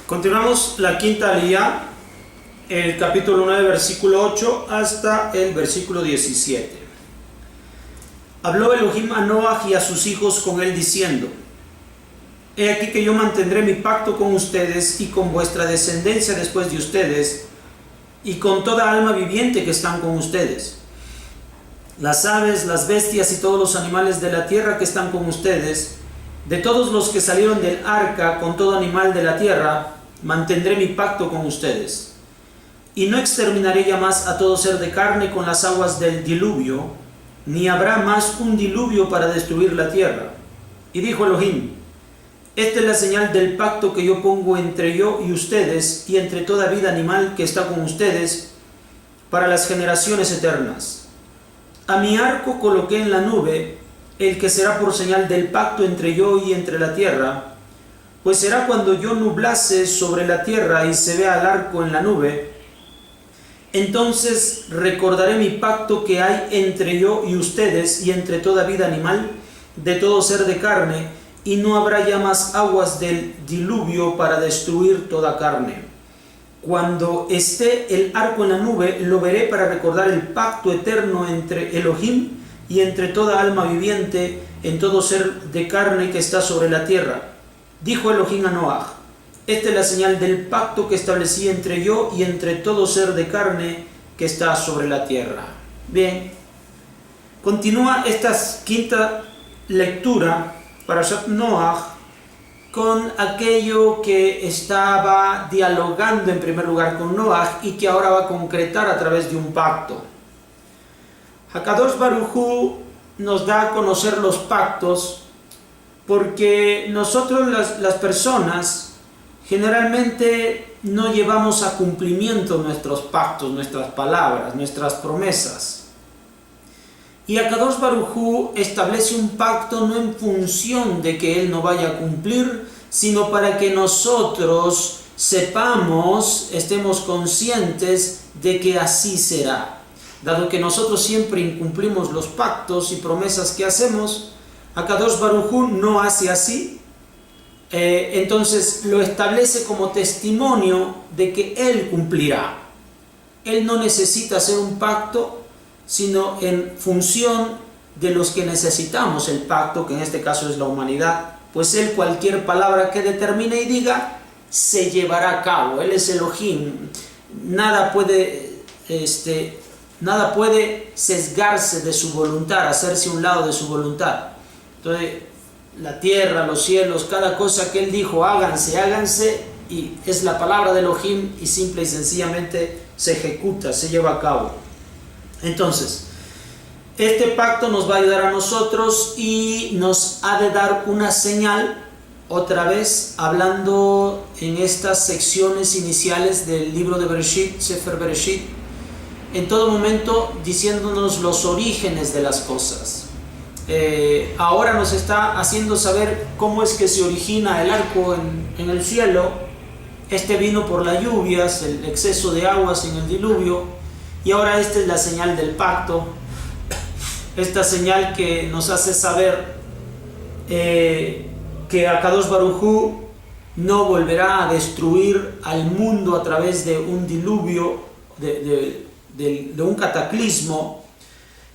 Continuamos la quinta aliyá, el capítulo 9, versículo 8 hasta el versículo 17. Habló Elohim a Noach y a sus hijos con él diciendo: He aquí que yo mantendré mi pacto con ustedes y con vuestra descendencia después de ustedes, y con toda alma viviente que están con ustedes. Las aves, las bestias y todos los animales de la tierra que están con ustedes, de todos los que salieron del arca, con todo animal de la tierra, mantendré mi pacto con ustedes. Y no exterminaré ya más a todo ser de carne con las aguas del diluvio, ni habrá más un diluvio para destruir la tierra. Y dijo Elohim: Esta es la señal del pacto que yo pongo entre yo y ustedes, y entre toda vida animal que está con ustedes, para las generaciones eternas. A mi arco coloqué en la nube, el que será por señal del pacto entre yo y entre la tierra, pues será cuando yo nublase sobre la tierra y se vea el arco en la nube. Entonces recordaré mi pacto que hay entre yo y ustedes y entre toda vida animal, de todo ser de carne, y no habrá ya más aguas del diluvio para destruir toda carne. Cuando esté el arco en la nube, lo veré para recordar el pacto eterno entre Elohim y entre toda alma viviente en todo ser de carne que está sobre la tierra. Dijo Elohim a Noach: Esta es la señal del pacto que establecí entre yo y entre todo ser de carne que está sobre la tierra. Bien, continúa esta quinta lectura para Noach con aquello que estaba dialogando en primer lugar con Noach y que ahora va a concretar a través de un pacto. Hakadosh Baruj Hu nos da a conocer los pactos porque nosotros las personas generalmente no llevamos a cumplimiento nuestros pactos, nuestras palabras, nuestras promesas. Y Hakadosh Baruj Hu establece un pacto no en función de que Él no vaya a cumplir, sino para que nosotros sepamos, estemos conscientes de que así será. Dado que nosotros siempre incumplimos los pactos y promesas que hacemos, Hakadosh Baruj Hu no hace así. Entonces lo establece como testimonio de que Él cumplirá. Él no necesita hacer un pacto, sino en función de los que necesitamos el pacto, que en este caso es la humanidad, pues Él cualquier palabra que determine y diga, se llevará a cabo. Él es Elohim, nada puede sesgarse de su voluntad, hacerse a un lado de su voluntad. Entonces, la tierra, los cielos, cada cosa que Él dijo, háganse, háganse, y es la palabra de Elohim y simple y sencillamente se ejecuta, se lleva a cabo. Entonces, este pacto nos va a ayudar a nosotros y nos ha de dar una señal, otra vez hablando en estas secciones iniciales del libro de Bereshit, Sefer Bereshit, en todo momento diciéndonos los orígenes de las cosas. Ahora nos está haciendo saber cómo es que se origina el arco en el cielo. Este vino por las lluvias, el exceso de aguas en el diluvio, y ahora esta es la señal del pacto, esta señal que nos hace saber que Hakadosh Baruj Hu no volverá a destruir al mundo a través de un diluvio, de un cataclismo.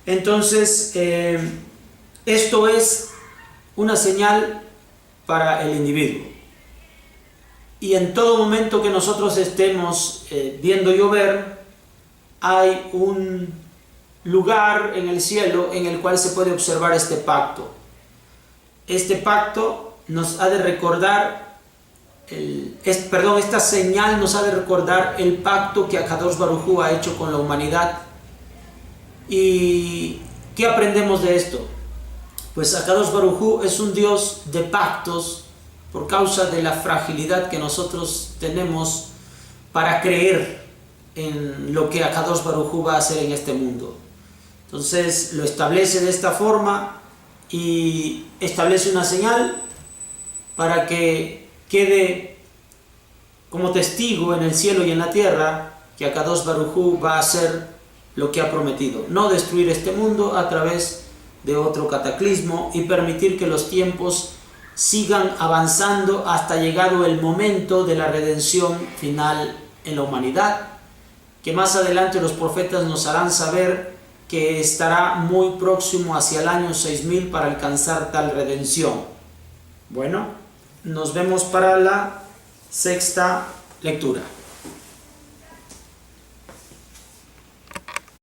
Entonces, esto es una señal para el individuo. Y en todo momento que nosotros estemos viendo llover, hay un lugar en el cielo en el cual se puede observar este pacto. Este pacto nos ha de recordar, esta señal nos ha de recordar el pacto que Hakadosh Baruj Hu ha hecho con la humanidad. ¿Y qué aprendemos de esto? Pues Hakadosh Baruj Hu es un Dios de pactos por causa de la fragilidad que nosotros tenemos para creer en lo que Hakadosh Baruj Hu va a hacer en este mundo. Entonces lo establece de esta forma y establece una señal para que quede como testigo en el cielo y en la tierra que Hakadosh Baruj Hu va a hacer lo que ha prometido, no destruir este mundo a través de otro cataclismo y permitir que los tiempos sigan avanzando hasta llegado el momento de la redención final en la humanidad, que más adelante los profetas nos harán saber que estará muy próximo hacia el año 6000 para alcanzar tal redención. Bueno, nos vemos para la sexta lectura.